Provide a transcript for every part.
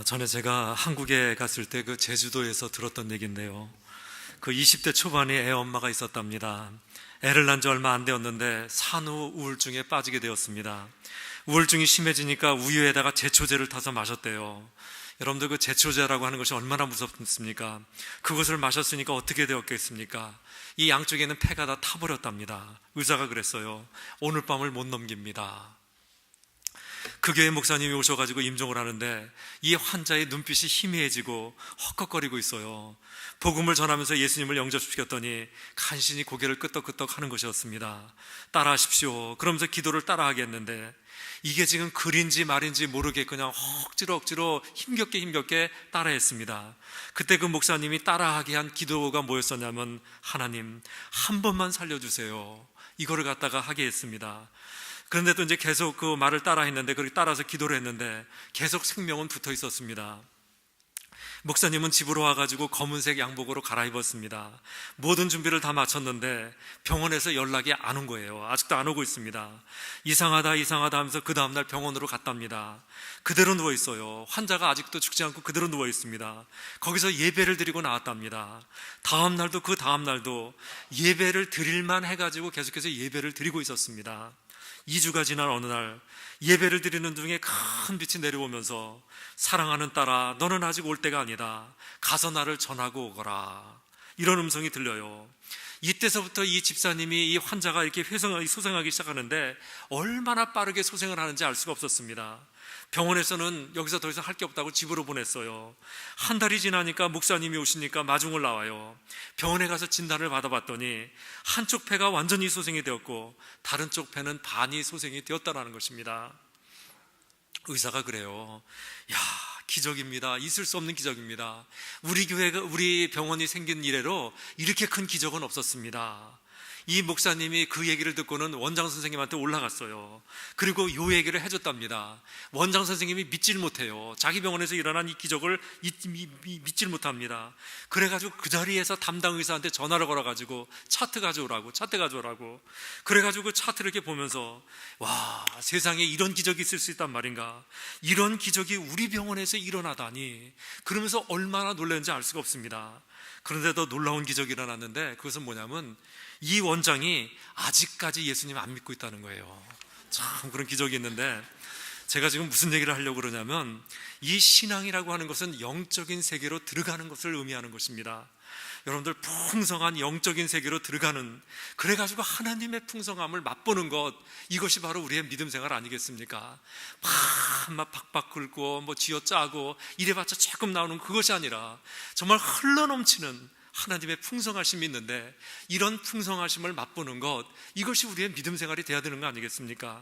전에 제가 한국에 갔을 때 그 제주도에서 들었던 얘기인데요. 그 20대 초반에 애 엄마가 있었답니다. 애를 낳은 지 얼마 안 되었는데 산후 우울증에 빠지게 되었습니다. 우울증이 심해지니까 우유에다가 제초제를 타서 마셨대요. 여러분들 그 제초제라고 하는 것이 얼마나 무섭습니까? 그것을 마셨으니까 어떻게 되었겠습니까? 이 양쪽에는 폐가 다 타버렸답니다. 의사가 그랬어요. 오늘 밤을 못 넘깁니다. 그 교회 목사님이 오셔가지고 임종을 하는데 이 환자의 눈빛이 희미해지고 헉헉거리고 있어요. 복음을 전하면서 예수님을 영접시켰더니 간신히 고개를 끄덕끄덕 하는 것이었습니다. 따라하십시오. 그러면서 기도를 따라하게 했는데 이게 지금 글인지 말인지 모르게 그냥 억지로 힘겹게 따라했습니다. 그때 그 목사님이 따라하게 한 기도가 뭐였었냐면, 하나님 한 번만 살려주세요, 이거를 갖다가 하게 했습니다. 그런데 또 이제 계속 그 말을 따라 했는데, 그렇게 따라서 기도를 했는데 계속 생명은 붙어 있었습니다. 목사님은 집으로 와가지고 검은색 양복으로 갈아입었습니다. 모든 준비를 다 마쳤는데 병원에서 연락이 안 온 거예요. 아직도 안 오고 있습니다. 이상하다 하면서 그 다음날 병원으로 갔답니다. 그대로 누워 있어요. 환자가 아직도 죽지 않고 그대로 누워 있습니다. 거기서 예배를 드리고 나왔답니다. 다음날도 그 다음날도 예배를 드릴만 해가지고 계속해서 예배를 드리고 있었습니다. 2주가 지난 어느 날 예배를 드리는 중에 큰 빛이 내려오면서, 사랑하는 딸아, 너는 아직 올 때가 아니다. 가서 나를 전하고 오거라, 이런 음성이 들려요. 이때서부터 이 집사님이 이 환자가 이렇게 소생하기 시작하는데 얼마나 빠르게 소생을 하는지 알 수가 없었습니다. 병원에서는 여기서 더 이상 할 게 없다고 집으로 보냈어요. 한 달이 지나니까 목사님이 오시니까 마중을 나와요. 병원에 가서 진단을 받아봤더니 한쪽 폐가 완전히 소생이 되었고 다른 쪽 폐는 반이 소생이 되었다는 것입니다. 의사가 그래요. 야, 기적입니다. 있을 수 없는 기적입니다. 우리 병원이 생긴 이래로 이렇게 큰 기적은 없었습니다. 이 목사님이 그 얘기를 듣고는 원장 선생님한테 올라갔어요. 그리고 요 얘기를 해줬답니다. 원장 선생님이 믿질 못해요. 자기 병원에서 일어난 이 기적을 믿질 못합니다. 그래가지고 그 자리에서 담당 의사한테 전화를 걸어가지고 차트 가져오라고. 그래가지고 그 차트를 이렇게 보면서, 와, 세상에 이런 기적이 있을 수 있단 말인가, 이런 기적이 우리 병원에서 일어나다니, 그러면서 얼마나 놀랐는지 알 수가 없습니다. 그런데 더 놀라운 기적이 일어났는데, 그것은 뭐냐면 이 원장이 아직까지 예수님 안 믿고 있다는 거예요. 참 그런 기적이 있는데, 제가 지금 무슨 얘기를 하려고 그러냐면, 이 신앙이라고 하는 것은 영적인 세계로 들어가는 것을 의미하는 것입니다. 여러분들, 풍성한 영적인 세계로 들어가는, 그래가지고 하나님의 풍성함을 맛보는 것, 이것이 바로 우리의 믿음 생활 아니겠습니까? 막 박박 긁고 뭐 쥐어짜고 이래봤자 조금 나오는 그것이 아니라 정말 흘러넘치는 하나님의 풍성하심이 있는데, 이런 풍성하심을 맛보는 것, 이것이 우리의 믿음 생활이 돼야 되는 거 아니겠습니까?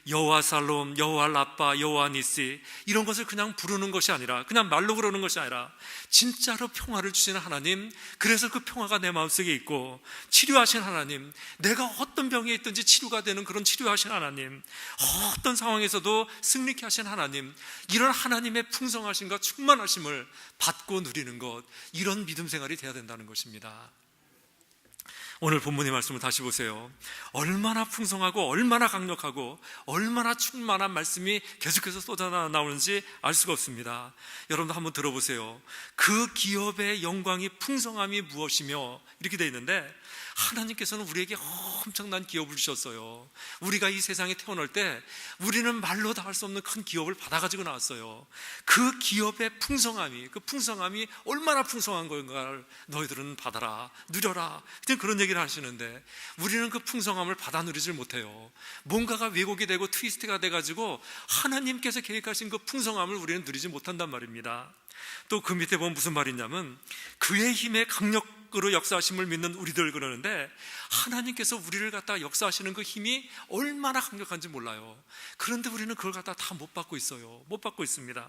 여호와 살롬, 여호와 라빠, 여호와 니시, 이런 것을 그냥 부르는 것이 아니라, 그냥 말로 그러는 것이 아니라 진짜로 평화를 주시는 하나님, 그래서 그 평화가 내 마음속에 있고, 치료하신 하나님, 내가 어떤 병에 있든지 치료가 되는 그런 치료하신 하나님, 어떤 상황에서도 승리케 하신 하나님, 이런 하나님의 풍성하심과 충만하심을 받고 누리는 것, 이런 믿음 생활이 돼야 된다는 것입니다. 오늘 본문의 말씀을 다시 보세요. 얼마나 풍성하고 얼마나 강력하고 얼마나 충만한 말씀이 계속해서 쏟아나오는지 알 수가 없습니다. 여러분도 한번 들어보세요. 그 기업의 영광이 풍성함이 무엇이며, 이렇게 되어 있는데, 하나님께서는 우리에게 엄청난 기업을 주셨어요. 우리가 이 세상에 태어날 때 우리는 말로 다 할 수 없는 큰 기업을 받아가지고 나왔어요. 그 기업의 풍성함이, 그 풍성함이 얼마나 풍성한 건가를 너희들은 받아라, 누려라, 그런 얘기를 하시는데, 우리는 그 풍성함을 받아 누리질 못해요. 뭔가가 왜곡이 되고 트위스트가 돼가지고 하나님께서 계획하신 그 풍성함을 우리는 누리지 못한단 말입니다. 또 그 밑에 보면 무슨 말이 있냐면, 그의 힘의 강력으로 역사하심을 믿는 우리들, 그러는데, 하나님께서 우리를 갖다가 역사하시는 그 힘이 얼마나 강력한지 몰라요. 그런데 우리는 그걸 갖다가 다 못 받고 있어요. 못 받고 있습니다.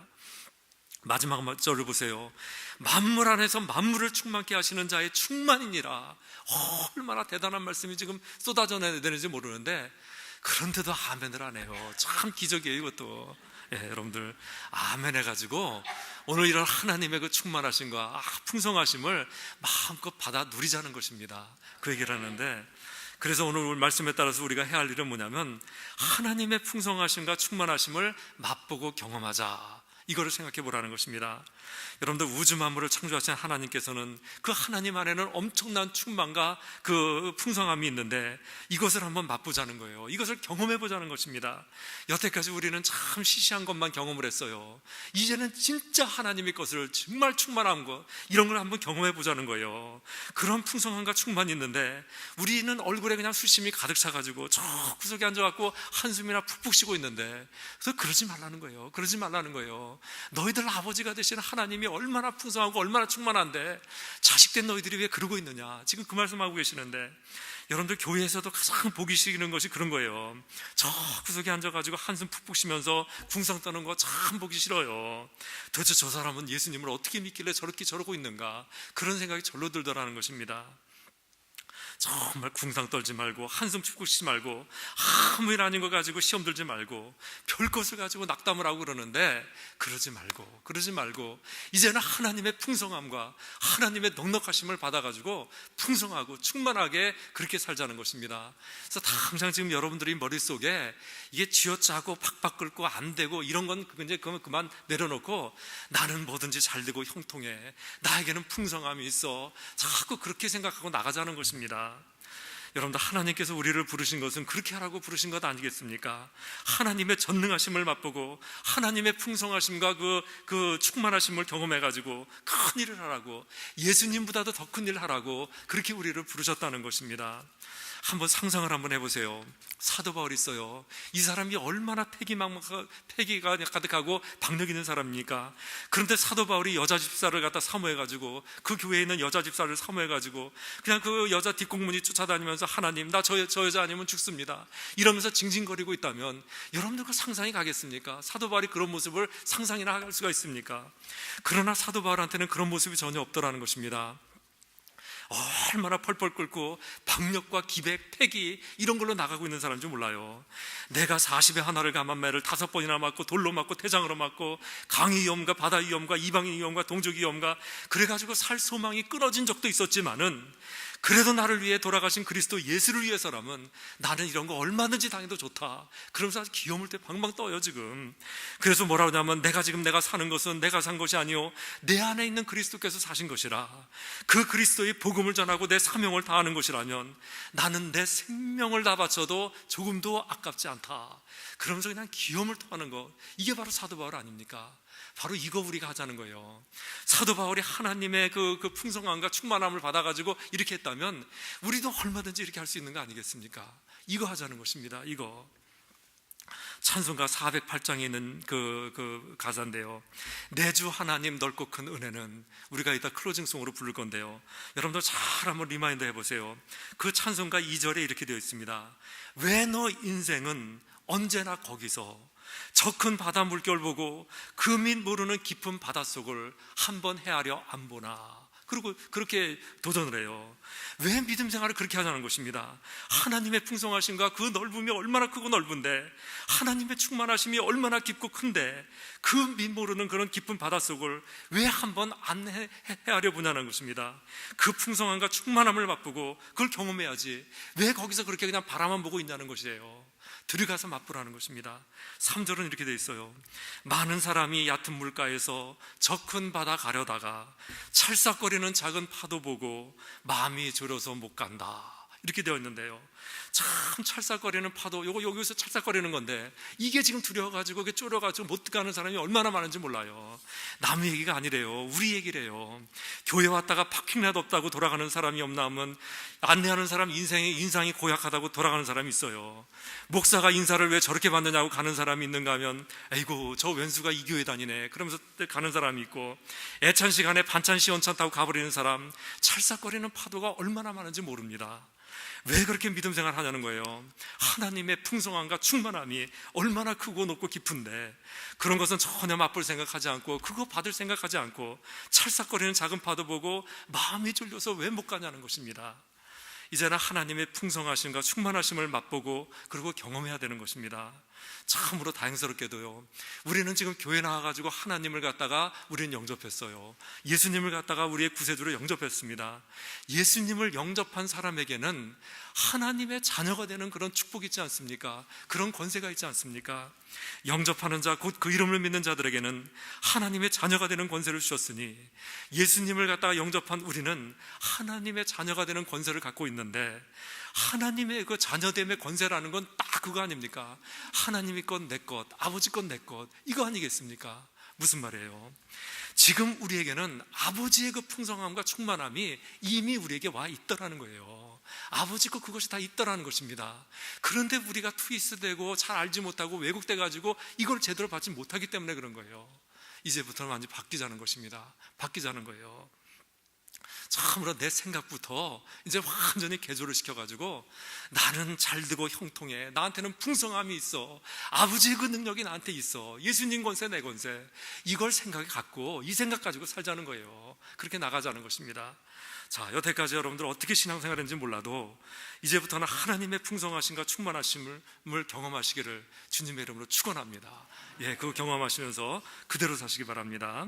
마지막 절을 보세요. 만물 안에서 만물을 충만케 하시는 자의 충만이니라. 얼마나 대단한 말씀이 지금 쏟아져 내야 되는지 모르는데, 그런데도 아멘을 안 해요. 참 기적이에요, 이것도. 여러분들, 아멘 해가지고 오늘 이런 하나님의 그 충만하심과 풍성하심을 마음껏 받아 누리자는 것입니다. 그 얘기를 하는데, 그래서 오늘 말씀에 따라서 우리가 해야 할 일은 뭐냐면, 하나님의 풍성하심과 충만하심을 맛보고 경험하자, 이거를 생각해 보라는 것입니다. 여러분들, 우주 만물을 창조하신 하나님께서는 그 하나님 안에는 엄청난 충만과 그 풍성함이 있는데 이것을 한번 맛보자는 거예요. 이것을 경험해 보자는 것입니다. 여태까지 우리는 참 시시한 것만 경험을 했어요. 이제는 진짜 하나님의 것을, 정말 충만한 것, 이런 걸 한번 경험해 보자는 거예요. 그런 풍성함과 충만이 있는데 우리는 얼굴에 그냥 수심이 가득 차가지고 저 구석에 앉아갖고 한숨이나 푹푹 쉬고 있는데, 그래서 그러지 말라는 거예요. 그러지 말라는 거예요. 너희들 아버지가 되신 하나님이 얼마나 풍성하고 얼마나 충만한데 자식된 너희들이 왜 그러고 있느냐, 지금 그 말씀하고 계시는데, 여러분들 교회에서도 가장 보기 싫은 것이 그런 거예요. 저 구석에 앉아가지고 한숨 푹푹 쉬면서 궁상 떠는 거 참 보기 싫어요. 도대체 저 사람은 예수님을 어떻게 믿길래 저렇게 저러고 있는가, 그런 생각이 절로 들더라는 것입니다. 정말 궁상 떨지 말고 한숨 푹푹 쉬지 말고 아무 일 아닌 거 가지고 시험 들지 말고 별 것을 가지고 낙담을 하고 그러는데, 그러지 말고 이제는 하나님의 풍성함과 하나님의 넉넉하심을 받아가지고 풍성하고 충만하게 그렇게 살자는 것입니다. 그래서 당장 지금 여러분들이 머릿속에 이게 쥐어짜고 팍팍 끓고 안 되고 이런 건 이제 그만 내려놓고, 나는 뭐든지 잘 되고 형통해, 나에게는 풍성함이 있어, 자꾸 그렇게 생각하고 나가자는 것입니다. 여러분들, 하나님께서 우리를 부르신 것은 그렇게 하라고 부르신 것 아니겠습니까? 하나님의 전능하심을 맛보고 하나님의 풍성하심과 그 충만하심을 경험해가지고 큰 일을 하라고, 예수님보다도 더 큰 일을 하라고 그렇게 우리를 부르셨다는 것입니다. 한번 상상을 한번 해보세요. 사도 바울이 있어요. 이 사람이 얼마나 패기가 가득하고 박력 있는 사람입니까? 그런데 사도 바울이 여자 집사를 갖다 사모해가지고, 그 교회에 있는 여자 집사를 사모해가지고 그냥 그 여자 뒷공문이 쫓아다니면서 하나님, 나 저 여자 아니면 죽습니다, 이러면서 징징거리고 있다면 여러분들 그 상상이 가겠습니까? 사도 바울이 그런 모습을 상상이나 할 수가 있습니까? 그러나 사도 바울한테는 그런 모습이 전혀 없더라는 것입니다. 얼마나 펄펄 끓고 박력과 기백, 패기 이런 걸로 나가고 있는 사람인지 몰라요. 내가 40에 하나를 감한매를 5번이나 맞고 돌로 맞고 태장으로 맞고 강의 위험과 바다 위험과 이방인 위험과 동족 위험과 그래가지고 살 소망이 끊어진 적도 있었지만은, 그래도 나를 위해 돌아가신 그리스도 예수를 위해서라면 나는 이런 거 얼마든지 당해도 좋다, 그러면서 아주 기어물 때 방방 떠요 지금. 그래서 뭐라 하냐면, 내가 사는 것은 내가 산 것이 아니요 내 안에 있는 그리스도께서 사신 것이라, 그 그리스도의 복음을 전하고 내 사명을 다하는 것이라면 나는 내 생명을 다 바쳐도 조금도 아깝지 않다, 그러면서 그냥 기어물 토하는 거, 이게 바로 사도 바울 아닙니까? 바로 이거 우리가 하자는 거예요. 사도 바울이 하나님의 그 풍성함과 충만함을 받아가지고 이렇게 했다면 우리도 얼마든지 이렇게 할 수 있는 거 아니겠습니까? 이거 하자는 것입니다. 이거 찬송가 408장에 있는 그 가사인데요. 내 주 하나님 넓고 큰 은혜는, 우리가 이따 클로징송으로 부를 건데요, 여러분들 잘 한번 리마인드 해보세요. 그 찬송가 2절에 이렇게 되어 있습니다. 왜 너 인생은 언제나 거기서 저 큰 바다 물결 보고 그 밑 모르는 깊은 바닷속을 한번 헤아려 안 보나. 그리고 그렇게 도전을 해요. 왜 믿음 생활을 그렇게 하자는 것입니다. 하나님의 풍성하심과 그 넓음이 얼마나 크고 넓은데, 하나님의 충만하심이 얼마나 깊고 큰데, 그 밑 모르는 그런 깊은 바닷속을 왜 한번 안 헤아려 보냐는 것입니다. 그 풍성함과 충만함을 맛보고 그걸 경험해야지, 왜 거기서 그렇게 그냥 바라만 보고 있냐는 것이에요. 들어가서 맛보라는 것입니다. 3절은 이렇게 돼 있어요. 많은 사람이 얕은 물가에서 저 큰 바다 가려다가 찰싹거리는 작은 파도 보고 마음이 졸여서 못 간다, 이렇게 되어 있는데요. 참 찰싹거리는 파도, 여기서 찰싹거리는 건데 이게 지금 두려워가지고 이게 쫄아가지고 못 가는 사람이 얼마나 많은지 몰라요. 남 얘기가 아니래요. 우리 얘기래요. 교회 왔다가 파킹라도 없다고 돌아가는 사람이 없나 하면, 안내하는 사람 인상이 고약하다고 돌아가는 사람이 있어요. 목사가 인사를 왜 저렇게 받느냐고 가는 사람이 있는가 하면, 에이고 저 왼수가 이 교회 다니네, 그러면서 가는 사람이 있고, 애찬 시간에 반찬 시원찮 타고 가버리는 사람, 찰싹거리는 파도가 얼마나 많은지 모릅니다. 왜 그렇게 믿음 생활 하냐는 거예요. 하나님의 풍성함과 충만함이 얼마나 크고 높고 깊은데, 그런 것은 전혀 맛볼 생각하지 않고 그거 받을 생각하지 않고 찰싹거리는 작은 파도 보고 마음이 졸려서 왜 못 가냐는 것입니다. 이제는 하나님의 풍성하심과 충만하심을 맛보고 그리고 경험해야 되는 것입니다. 참으로 다행스럽게도요, 우리는 지금 교회 나와가지고 하나님을 갖다가 우리는 영접했어요. 예수님을 갖다가 우리의 구세주로 영접했습니다. 예수님을 영접한 사람에게는 하나님의 자녀가 되는 그런 축복이 있지 않습니까? 그런 권세가 있지 않습니까? 영접하는 자, 곧 그 이름을 믿는 자들에게는 하나님의 자녀가 되는 권세를 주셨으니, 예수님을 갖다가 영접한 우리는 하나님의 자녀가 되는 권세를 갖고 있는데, 하나님의 그 자녀됨의 권세라는 건 딱 그거 아닙니까? 하나님이 것 내 것, 아버지 것 내 것, 이거 아니겠습니까? 무슨 말이에요? 지금 우리에게는 아버지의 그 풍성함과 충만함이 이미 우리에게 와 있더라는 거예요. 아버지 것 그것이 다 있더라는 것입니다. 그런데 우리가 트위스트되고 잘 알지 못하고 왜곡돼 가지고 이걸 제대로 받지 못하기 때문에 그런 거예요. 이제부터는 완전히 바뀌자는 것입니다. 바뀌자는 거예요. 참으로 내 생각부터 이제 완전히 개조를 시켜가지고, 나는 잘되고 형통해, 나한테는 풍성함이 있어, 아버지의 그 능력이 나한테 있어, 예수님 권세 내 권세, 이걸 생각에 갖고 이 생각 가지고 살자는 거예요. 그렇게 나가자는 것입니다. 자, 여태까지 여러분들 어떻게 신앙생활했는지 몰라도 이제부터는 하나님의 풍성하심과 충만하심을 경험하시기를 주님의 이름으로 축원합니다. 예, 그거 경험하시면서 그대로 사시기 바랍니다.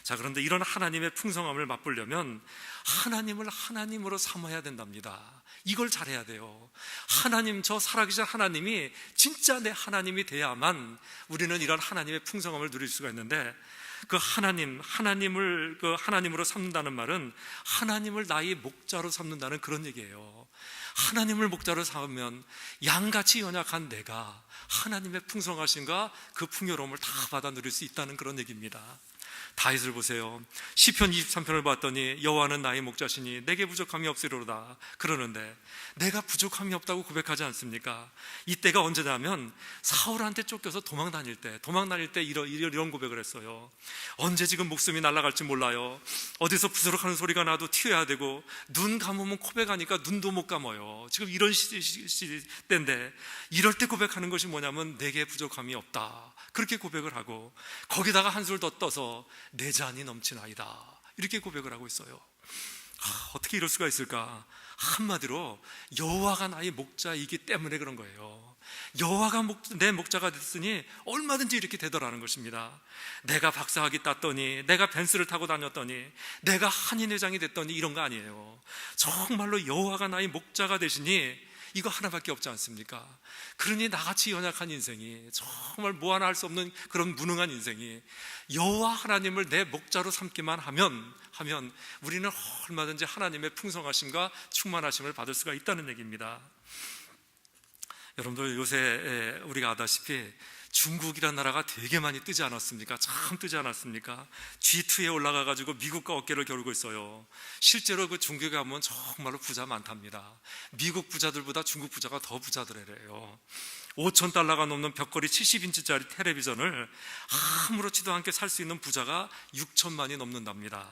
자, 그런데 이런 하나님의 풍성함을 맛보려면 하나님을 하나님으로 삼아야 된답니다. 이걸 잘해야 돼요. 하나님, 저 살아계신 하나님이 진짜 내 하나님이 돼야만 우리는 이런 하나님의 풍성함을 누릴 수가 있는데, 그 하나님을 그 하나님으로 삼는다는 말은 하나님을 나의 목자로 삼는다는 그런 얘기예요. 하나님을 목자로 삼으면 양같이 연약한 내가 하나님의 풍성하심과 그 풍요로움을 다 받아 누릴 수 있다는 그런 얘기입니다. 다윗을 보세요. 시편 23편을 봤더니 여호와는 나의 목자시니 내게 부족함이 없으리로다 그러는데, 내가 부족함이 없다고 고백하지 않습니까? 이때가 언제냐면 사울한테 쫓겨서 도망 다닐 때 이런 고백을 했어요. 언제 지금 목숨이 날아갈지 몰라요. 어디서 부스럭하는 소리가 나도 튀어야 되고, 눈 감으면 코백하니까 눈도 못 감아요. 지금 이런 시대인데, 이럴 때 고백하는 것이 뭐냐면 내게 부족함이 없다, 그렇게 고백을 하고, 거기다가 한술 더 떠서 내 잔이 넘치나이다, 이렇게 고백을 하고 있어요. 어떻게 이럴 수가 있을까? 한마디로 여호와가 나의 목자이기 때문에 그런 거예요. 여호와가 내 목자가 됐으니 얼마든지 이렇게 되더라는 것입니다. 내가 박사학위 땄더니, 내가 벤츠를 타고 다녔더니, 내가 한인회장이 됐더니 이런 거 아니에요. 정말로 여호와가 나의 목자가 되시니 이거 하나밖에 없지 않습니까? 그러니 나같이 연약한 인생이, 정말 뭐 하나 할 수 없는 그런 무능한 인생이 여호와 하나님을 내 목자로 삼기만 하면 우리는 얼마든지 하나님의 풍성하심과 충만하심을 받을 수가 있다는 얘기입니다. 여러분들, 요새 우리가 아다시피 중국이라는 나라가 되게 많이 뜨지 않았습니까? 참 뜨지 않았습니까? G2에 올라가가지고 미국과 어깨를 겨루고 있어요. 실제로 그 중국에 가면 정말로 부자 많답니다. 미국 부자들보다 중국 부자가 더 부자들이래요. 5,000달러가 넘는 벽걸이 70인치짜리 텔레비전을 아무렇지도 않게 살 수 있는 부자가 6천만이 넘는답니다.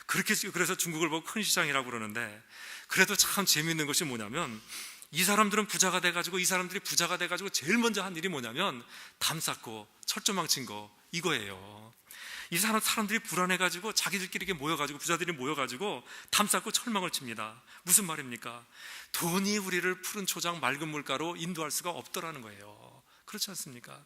그래서 중국을 보고 큰 시장이라고 그러는데, 그래도 참 재미있는 것이 뭐냐면, 이 사람들이 부자가 돼가지고 제일 먼저 한 일이 뭐냐면 담 쌓고 철조망 친 거, 이거예요. 이 사람들이 불안해가지고 자기들끼리 이렇게 모여가지고, 부자들이 모여가지고 담 쌓고 철망을 칩니다. 무슨 말입니까? 돈이 우리를 푸른 초장 맑은 물가로 인도할 수가 없더라는 거예요. 그렇지 않습니까?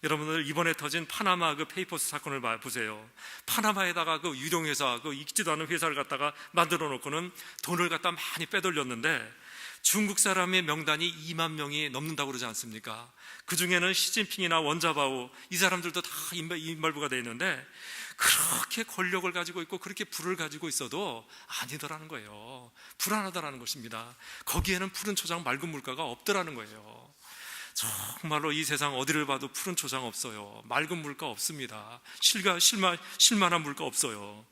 여러분들, 이번에 터진 파나마 그 페이퍼스 사건을 보세요. 파나마에다가 그 유령회사, 그 익지도 않은 회사를 갖다가 만들어 놓고는 돈을 갖다 많이 빼돌렸는데, 중국 사람의 명단이 2만 명이 넘는다고 그러지 않습니까? 그 중에는 시진핑이나 원자바오, 이 사람들도 다 인발부가 되어 있는데, 그렇게 권력을 가지고 있고 그렇게 부를 가지고 있어도 아니더라는 거예요. 불안하다라는 것입니다. 거기에는 푸른 초장 맑은 물가가 없더라는 거예요. 정말로 이 세상 어디를 봐도 푸른 초장 없어요. 맑은 물가 없습니다. 쉴만한 물가 없어요.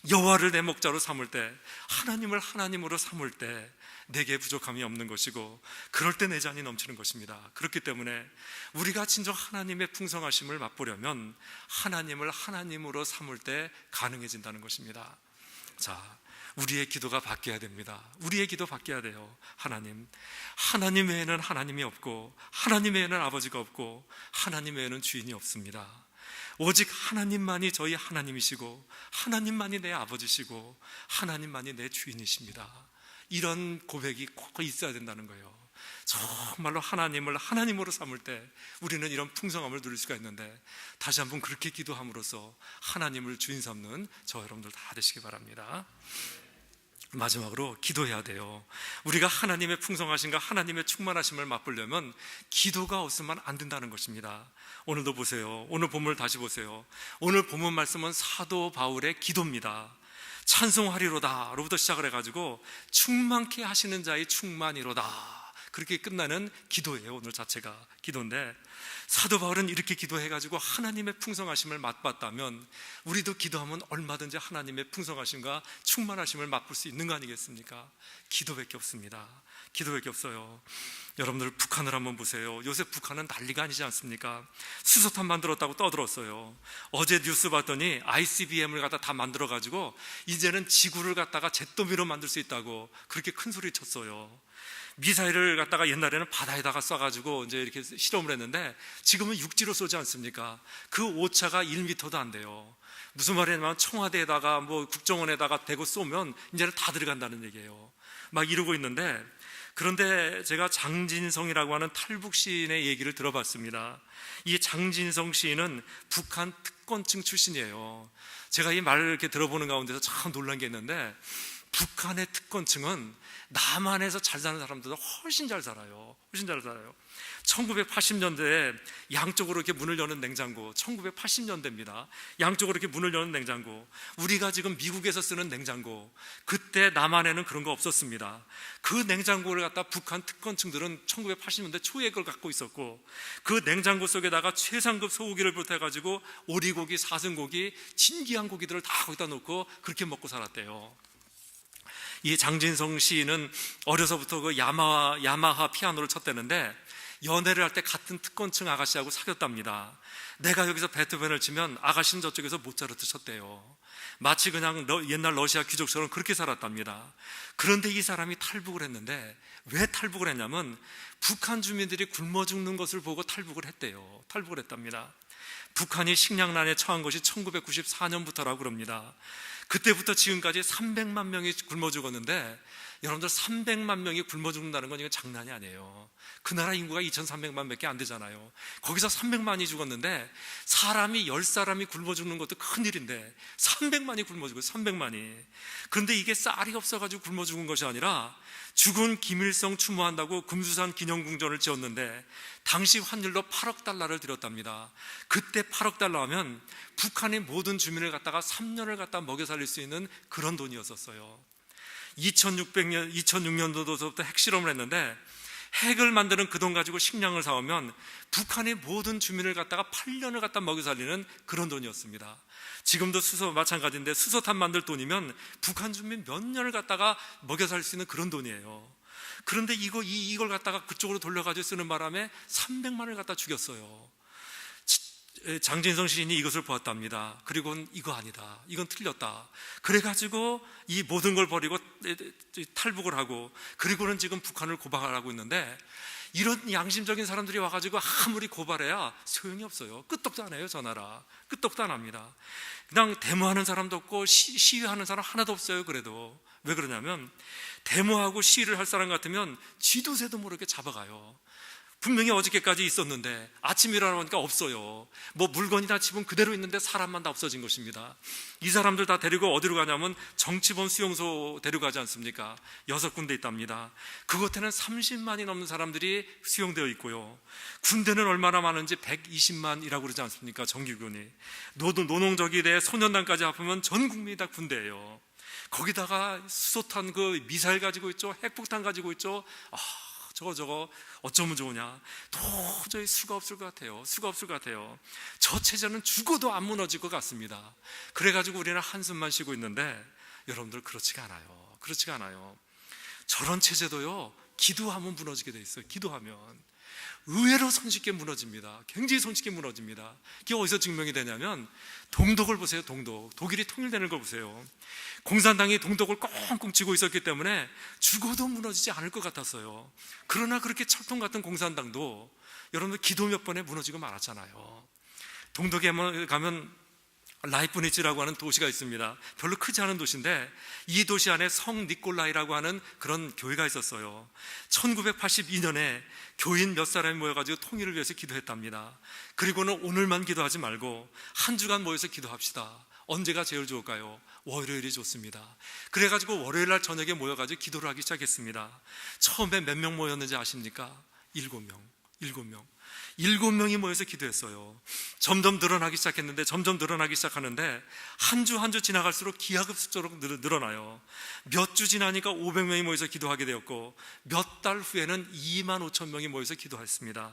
여호와를 내 목자로 삼을 때, 하나님을 하나님으로 삼을 때 내게 부족함이 없는 것이고, 그럴 때 내 잔이 넘치는 것입니다. 그렇기 때문에 우리가 진정 하나님의 풍성하심을 맛보려면 하나님을 하나님으로 삼을 때 가능해진다는 것입니다. 자, 우리의 기도가 바뀌어야 됩니다. 우리의 기도 바뀌어야 돼요. 하나님 외에는 하나님이 없고, 하나님 외에는 아버지가 없고, 하나님 외에는 주인이 없습니다. 오직 하나님만이 저희 하나님이시고, 하나님만이 내 아버지시고, 하나님만이 내 주인이십니다. 이런 고백이 꼭 있어야 된다는 거예요. 정말로 하나님을 하나님으로 삼을 때 우리는 이런 풍성함을 누릴 수가 있는데, 다시 한번 그렇게 기도함으로써 하나님을 주인 삼는 저 여러분들 다 되시기 바랍니다. 마지막으로 기도해야 돼요. 우리가 하나님의 풍성하심과 하나님의 충만하심을 맛보려면 기도가 없으면 안 된다는 것입니다. 오늘도 보세요. 오늘 본문을 다시 보세요. 오늘 본문 말씀은 사도 바울의 기도입니다. 찬송하리로다 로부터 시작을 해가지고 충만케 하시는 자의 충만이로다, 그렇게 끝나는 기도예요. 오늘 자체가 기도인데, 사도 바울은 이렇게 기도해가지고 하나님의 풍성하심을 맛봤다면 우리도 기도하면 얼마든지 하나님의 풍성하심과 충만하심을 맛볼 수 있는 거 아니겠습니까? 기도밖에 없습니다. 기도밖에 없어요. 여러분들 북한을 한번 보세요. 요새 북한은 난리가 아니지 않습니까? 수소탄 만들었다고 떠들었어요. 어제 뉴스 봤더니 ICBM을 갖다 다 만들어가지고 이제는 지구를 갖다가 잿더미로 만들 수 있다고 그렇게 큰 소리 쳤어요. 미사일을 갖다가 옛날에는 바다에다가 쏴가지고 이제 이렇게 실험을 했는데 지금은 육지로 쏘지 않습니까? 그 오차가 1m도 안 돼요. 무슨 말이냐면 청와대에다가 뭐 국정원에다가 대고 쏘면 이제는 다 들어간다는 얘기예요. 막 이러고 있는데, 그런데 제가 장진성이라고 하는 탈북 시인의 얘기를 들어봤습니다. 이 장진성 시인은 북한 특권층 출신이에요. 제가 이 말을 이렇게 들어보는 가운데서 참 놀란 게 있는데, 북한의 특권층은 남한에서 잘 사는 사람들보다 훨씬 잘 살아요. 훨씬 잘 살아요. 1980년대에 양쪽으로 이렇게 문을 여는 냉장고, 1980년대입니다. 양쪽으로 이렇게 문을 여는 냉장고, 우리가 지금 미국에서 쓰는 냉장고, 그때 남한에는 그런 거 없었습니다. 그 냉장고를 갖다 북한 특권층들은 1980년대 초에 그걸 갖고 있었고, 그 냉장고 속에다가 최상급 소고기를 보태가지고 오리고기, 사슴고기, 진귀한 고기들을 다 거기다 놓고 그렇게 먹고 살았대요. 이 장진성 시인은 어려서부터 그 야마하 피아노를 쳤다는데, 연애를 할 때 같은 특권층 아가씨하고 사귀었답니다. 내가 여기서 베토벤을 치면 아가씨는 저쪽에서 모차르트 쳤대요. 마치 그냥 옛날 러시아 귀족처럼 그렇게 살았답니다. 그런데 이 사람이 탈북을 했는데, 왜 탈북을 했냐면 북한 주민들이 굶어 죽는 것을 보고 탈북을 했대요. 탈북을 했답니다. 북한이 식량난에 처한 것이 1994년부터라고 그럽니다. 그때부터 지금까지 300만 명이 굶어 죽었는데, 여러분들 300만 명이 굶어 죽는다는 건 이건 장난이 아니에요. 그 나라 인구가 2,300만 밖에 안 되잖아요. 거기서 300만이 죽었는데, 사람이 10사람이 굶어 죽는 것도 큰일인데 300만이 굶어 죽어요. 300만이. 그런데 이게 쌀이 없어가지고 굶어 죽은 것이 아니라 죽은 김일성 추모한다고 금수산 기념궁전을 지었는데 당시 환율로 8억 달러를 들였답니다. 그때 8억 달러 하면 북한의 모든 주민을 갖다가 3년을 갖다 먹여 살릴 수 있는 그런 돈이었었어요. 2006년도부터 핵실험을 했는데, 핵을 만드는 그 돈 가지고 식량을 사오면 북한의 모든 주민을 갖다가 8년을 갖다 먹여 살리는 그런 돈이었습니다. 지금도 마찬가지인데, 수소탄 만들 돈이면 북한 주민 몇 년을 갖다가 먹여 살 수 있는 그런 돈이에요. 그런데 이걸 갖다가 그쪽으로 돌려가지고 쓰는 바람에 300만을 갖다 죽였어요. 장진성 시인이 이것을 보았답니다. 그리고는 이거 아니다, 이건 틀렸다. 그래가지고 이 모든 걸 버리고 탈북을 하고, 그리고는 지금 북한을 고발하고 있는데, 이런 양심적인 사람들이 와가지고 아무리 고발해야 소용이 없어요. 끄떡도 안 해요. 저 나라 끄떡도 안 합니다. 그냥 데모하는 사람도 없고 시위하는 사람 하나도 없어요. 그래도 왜 그러냐면, 데모하고 시위를 할 사람 같으면 쥐도 새도 모르게 잡아가요. 분명히 어저께까지 있었는데 아침에 일어나보니까 없어요. 뭐 물건이나 집은 그대로 있는데 사람만 다 없어진 것입니다. 이 사람들 다 데리고 어디로 가냐면 정치범 수용소 데려가지 않습니까? 6군데 있답니다. 그곳에는 30만이 넘는 사람들이 수용되어 있고요. 군대는 얼마나 많은지 120만이라고 그러지 않습니까? 정규군이. 노농적에 대해 소년단까지 합하면 전 국민이 다 군대예요. 거기다가 수소탄 그 미사일 가지고 있죠. 핵폭탄 가지고 있죠. 저거 어쩌면 좋으냐. 도저히 수가 없을 것 같아요. 수가 없을 것 같아요. 저 체제는 죽어도 안 무너질 것 같습니다. 그래가지고 우리는 한숨만 쉬고 있는데, 여러분들 그렇지가 않아요. 그렇지가 않아요. 저런 체제도요, 기도하면 무너지게 돼 있어요. 기도하면 의외로 손쉽게 무너집니다. 굉장히 손쉽게 무너집니다. 이게 어디서 증명이 되냐면, 동독을 보세요. 독일이 통일되는 걸 보세요. 공산당이 동독을 꽁꽁 쥐고 있었기 때문에 죽어도 무너지지 않을 것 같았어요. 그러나 그렇게 철통 같은 공산당도 여러분들 기도 몇 번에 무너지고 말았잖아요. 동독에 가면 라이프니츠라고 하는 도시가 있습니다. 별로 크지 않은 도시인데 이 도시 안에 성 니콜라이라고 하는 그런 교회가 있었어요. 1982년에 교인 몇 사람이 모여가지고 통일을 위해서 기도했답니다. 그리고는 오늘만 기도하지 말고 한 주간 모여서 기도합시다. 언제가 제일 좋을까요? 월요일이 좋습니다. 그래가지고 월요일날 저녁에 모여가지고 기도를 하기 시작했습니다. 처음에 몇 명 모였는지 아십니까? 7명. 7명이 모여서 기도했어요. 점점 늘어나기 시작하는데 한 주 한 주 지나갈수록 기하급수적으로 늘어나요. 몇 주 지나니까 500명이 모여서 기도하게 되었고 몇 달 후에는 2만 5천 명이 모여서 기도했습니다.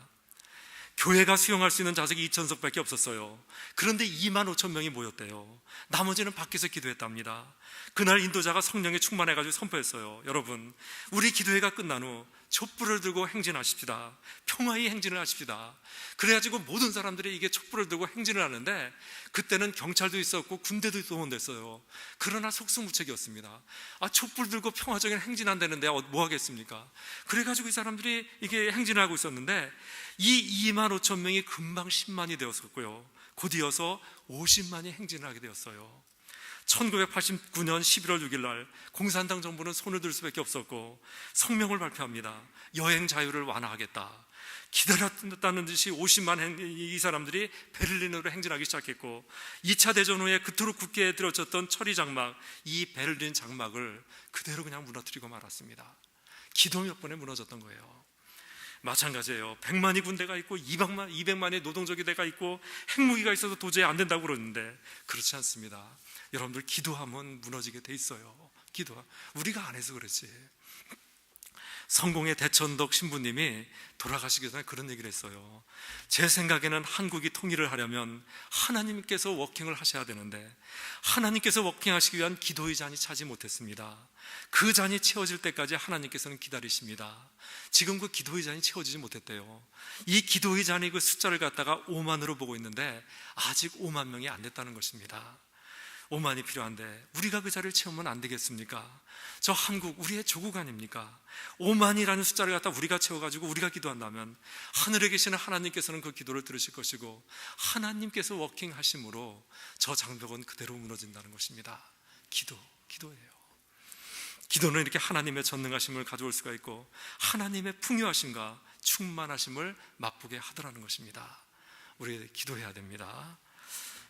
교회가 수용할 수 있는 좌석이 2,000석밖에 없었어요. 그런데 2만 5천 명이 모였대요. 나머지는 밖에서 기도했답니다. 그날 인도자가 성령에 충만해가지고 선포했어요. 여러분, 우리 기도회가 끝난 후 촛불을 들고 행진하십시다. 평화의 행진을 하십시다. 그래가지고 모든 사람들이 이게 촛불을 들고 행진을 하는데 그때는 경찰도 있었고 군대도 동원됐어요. 그러나 속수무책이었습니다. 촛불 들고 평화적인 행진한다는데 뭐 하겠습니까? 그래가지고 이 사람들이 이게 행진을 하고 있었는데 이 2만 5천 명이 금방 10만이 되었었고요. 곧 이어서 50만이 행진을 하게 되었어요. 1989년 11월 6일 날 공산당 정부는 손을 들 수밖에 없었고 성명을 발표합니다. 여행 자유를 완화하겠다. 기다렸다는 듯이 50만 이 사람들이 베를린으로 행진하기 시작했고 2차 대전 후에 그토록 굳게 들어졌던 철이 장막, 이 베를린 장막을 그대로 그냥 무너뜨리고 말았습니다. 기도 몇 번에 무너졌던 거예요. 마찬가지예요. 100만이 군대가 있고 200만의 노동조기대가 있고 핵무기가 있어서 도저히 안 된다고 그러는데 그렇지 않습니다. 여러분들 기도하면 무너지게 돼 있어요. 우리가 안 해서 그렇지. 성공의 대천덕 신부님이 돌아가시기 전에 그런 얘기를 했어요. 제 생각에는 한국이 통일을 하려면 하나님께서 워킹을 하셔야 되는데 하나님께서 워킹하시기 위한 기도의 잔이 차지 못했습니다. 그 잔이 채워질 때까지 하나님께서는 기다리십니다. 지금 그 기도의 잔이 채워지지 못했대요. 이 기도의 잔이 그 숫자를 갖다가 5만으로 보고 있는데 아직 5만 명이 안 됐다는 것입니다. 5만이 필요한데 우리가 그 자리를 채우면 안 되겠습니까? 저 한국 우리의 조국 아닙니까? 5만이라는 숫자를 갖다 우리가 채워가지고 우리가 기도한다면 하늘에 계시는 하나님께서는 그 기도를 들으실 것이고 하나님께서 워킹하심으로 저 장벽은 그대로 무너진다는 것입니다. 기도예요. 기도는 이렇게 하나님의 전능하심을 가져올 수가 있고 하나님의 풍요하심과 충만하심을 맛보게 하더라는 것입니다. 우리 기도해야 됩니다.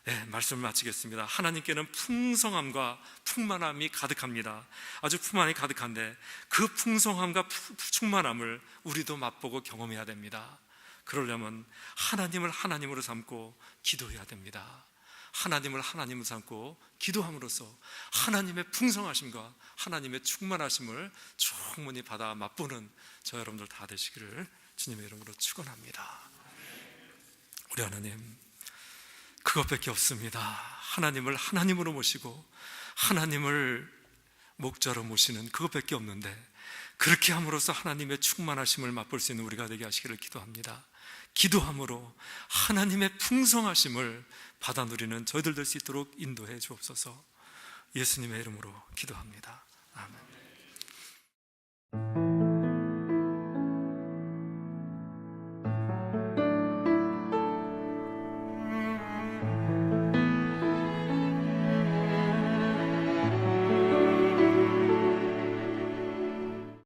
네, 말씀을 마치겠습니다. 하나님께는 풍성함과 풍만함이 가득합니다. 아주 풍만이 가득한데 그 풍성함과 충만함을 우리도 맛보고 경험해야 됩니다. 그러려면 하나님을 하나님으로 삼고 기도해야 됩니다. 하나님을 하나님으로 삼고 기도함으로써 하나님의 풍성하심과 하나님의 충만하심을 충분히 받아 맛보는 저 여러분들 다 되시기를 주님의 이름으로 축원합니다. 우리 하나님, 그것밖에 없습니다. 하나님을 하나님으로 모시고 하나님을 목자로 모시는 그것밖에 없는데 그렇게 함으로써 하나님의 충만하심을 맛볼 수 있는 우리가 되게 하시기를 기도합니다. 기도함으로 하나님의 풍성하심을 받아 누리는 저희들 될 수 있도록 인도해 주옵소서. 예수님의 이름으로 기도합니다. 아멘.